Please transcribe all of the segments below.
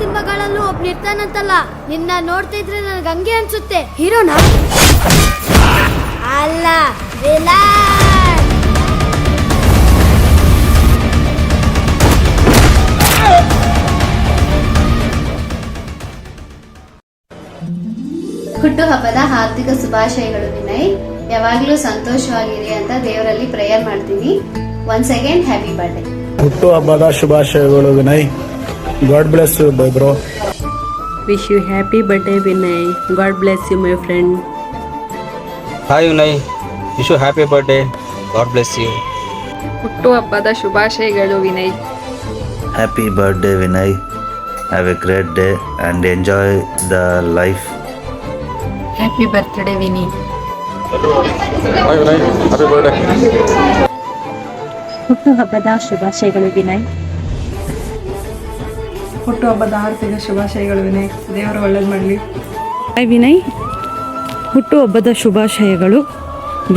ಸಿನಿಮಾಗಳಲ್ಲೂ ಒಬ್ನಿರ್ತಾನಂತಲ್ಲ, ನಿನ್ನ ನೋಡ್ತಾ ಇದ್ರೆ ನನಗೆ ಹಂಗೆ ಅನ್ಸುತ್ತೆ. ಹೀರೋನಾ ಅಲ್ಲ, ವಿಲನ್. ಹುಟ್ಟುಹಬ್ಬದ ಹಾರ್ದಿಕ ಶುಭಾಶಯಗಳು ವಿನಯ್. ಯಾವಾಗ್ಲೂ ಸಂತೋಷವಾಗಿರಿ ಅಂತ ದೇವರಲ್ಲಿ ಪ್ರೇಯರ್ ಮಾಡ್ತೀನಿ. Once again happy birthday. ಹುಟ್ಟುಹಬ್ಬದ ಶುಭಾಶಯಗಳು Vinay. God bless you bye bro. Wish you happy birthday Vinay. God bless you my friend. Hi Vinay. Wish you happy birthday. God bless you. ಹುಟ್ಟುಹಬ್ಬದ ಶುಭಾಶಯಗಳು Vinay. Happy birthday Vinay. Have a great day and enjoy the life. Happy birthday Vini. Hi Vinay. Happy birthday. ಹುಟ್ಟುಹಬ್ಬದ ಶುಭಾಶಯಗಳು ವಿನಯ್. ಹುಟ್ಟುಹಬ್ಬದ ಆರ್ಥಿಕ ಶುಭಾಶಯಗಳು ವಿನಯ್. ದೇವರು ಒಳ್ಳೇದು ಮಾಡಲಿ. ಹಾಯ್ ವಿನಯ್, ಹುಟ್ಟುಹಬ್ಬದ ಶುಭಾಶಯಗಳು.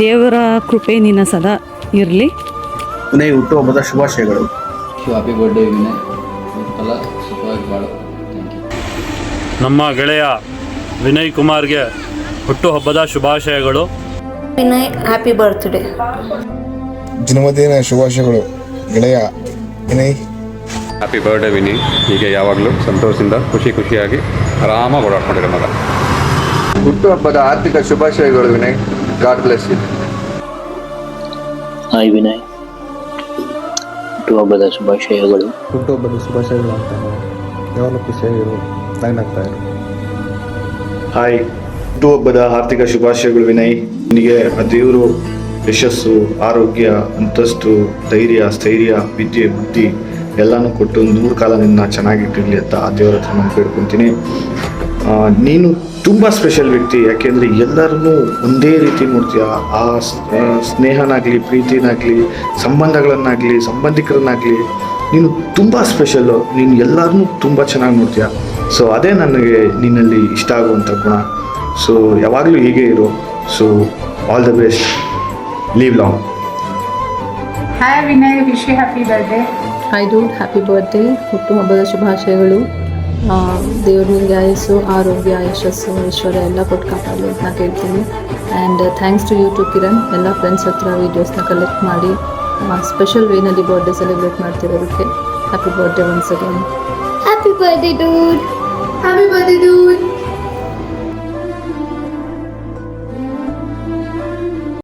ದೇವರ ಕೃಪೆ ನಿನ್ನ ಸದಾ ಇರಲಿ. ವಿನಯ್ ಹುಟ್ಟುಹಬ್ಬದ ಶುಭಾಶಯಗಳು. Happy birthday Vinay. ಎಲ್ಲ ಸುಖವಾಗಿ ಬಾಳು. Thank you. ನಮ್ಮ ಗೆಳೆಯ ವಿನಯ್ ಕುಮಾರ್ಗೆ ಹುಟ್ಟುಹಬ್ಬದ ಶುಭಾಶಯಗಳು. Vinay happy birthday. ಜನ್ಮದಿನ ಶುಭಾಶಯಗಳು ಗೆಳೆಯ ವಿನಯ್. ಹ್ಯಾಪಿ ಬರ್ಡೇ ವಿನಿ. ಹೀಗೆ ಯಾವಾಗಲೂ ಸಂತೋಷದಿಂದ ಖುಷಿಯಾಗಿ ಆರಾಮಾಗಿ ಓಡಾಡ್ಕೊಂಡಿರೋ ಮಗ. ಹುಟ್ಟುಹಬ್ಬದ ಆರ್ಥಿಕ ಶುಭಾಶಯಗಳು Vinay. God bless you. Hi Vinay, ಹುಟ್ಟುಹಬ್ಬದ ಶುಭಾಶಯಗಳು. ಹುಟ್ಟುಹಬ್ಬದ ಶುಭಾಶಯಗಳು ಅಂತ ಯಾವಾಗಲೂ ಖುಷಿಯಾಗಿರು, ತಾಯಿನಾಗ್ತಾ ಇರು. ಹಾಯ್, ಹುಟ್ಟುಹಬ್ಬದ ಆರ್ಥಿಕ ಶುಭಾಶಯಗಳು ವಿನಯ್. ನಿನಗೆ ಆ ದೇವರು ಯಶಸ್ಸು, ಆರೋಗ್ಯ, ಅಂತಸ್ತು, ಧೈರ್ಯ, ಸ್ಥೈರ್ಯ, ವಿದ್ಯೆ, ಬುದ್ಧಿ ಎಲ್ಲನೂ ಕೊಟ್ಟು 100 ಕಾಲ ನಿನ್ನ ಚೆನ್ನಾಗಿಟ್ಟಿರಲಿ ಅಂತ ಆ ದೇವರ ಹತ್ರ ನಾನು ಬೇಡ್ಕೊತೀನಿ. ನೀನು ತುಂಬ ಸ್ಪೆಷಲ್ ವ್ಯಕ್ತಿ. ಯಾಕೆಂದರೆ ಎಲ್ಲರನ್ನೂ ಒಂದೇ ರೀತಿ ನೋಡ್ತೀಯ. ಆ ಸ್ನೇಹನಾಗಲಿ, ಪ್ರೀತಿನಾಗಲಿ, ಸಂಬಂಧಗಳನ್ನಾಗಲಿ, ಸಂಬಂಧಿಕರನ್ನಾಗಲಿ, ನೀನು ತುಂಬ ಸ್ಪೆಷಲ್ಲು. ನೀನು ಎಲ್ಲರನ್ನೂ ತುಂಬ ಚೆನ್ನಾಗಿ ನೋಡ್ತೀಯ. ಸೊ ಅದೇ ನನಗೆ ನಿನ್ನಲ್ಲಿ ಇಷ್ಟ ಆಗುವಂಥ ಗುಣ. ಸೊ ಯಾವಾಗಲೂ ಹೀಗೆ ಇರು. So all the best. Live long. Hi Vinay, wish you happy birthday. Hi dude, happy birthday. ಹುಟ್ಟುಹಬ್ಬದ ಶುಭಾಶಯಗಳು. ದೇವ್ರ ನಿಮಗೆ ಆಯಸ್ಸು, ಆರೋಗ್ಯ, ಯಶಸ್ಸು, ಐಶ್ವರ್ಯ ಎಲ್ಲ ಕೊಟ್ಟು ಕಾಪಾಡಲಿ ಅಂತ ಕೇಳ್ತೀನಿ. And thanks to you to Kiran. ಎಲ್ಲ ಫ್ರೆಂಡ್ಸ್ ಹತ್ರ ವೀಡಿಯೋಸ್ನ ಕಲೆಕ್ಟ್ ಮಾಡಿ ಸ್ಪೆಷಲ್ ವೇನಲ್ಲಿ ಬರ್ಡೇ ಸೆಲೆಬ್ರೇಟ್ ಮಾಡ್ತಿರೋದಕ್ಕೆ happy birthday once again. Happy birthday dude. Happy birthday dude.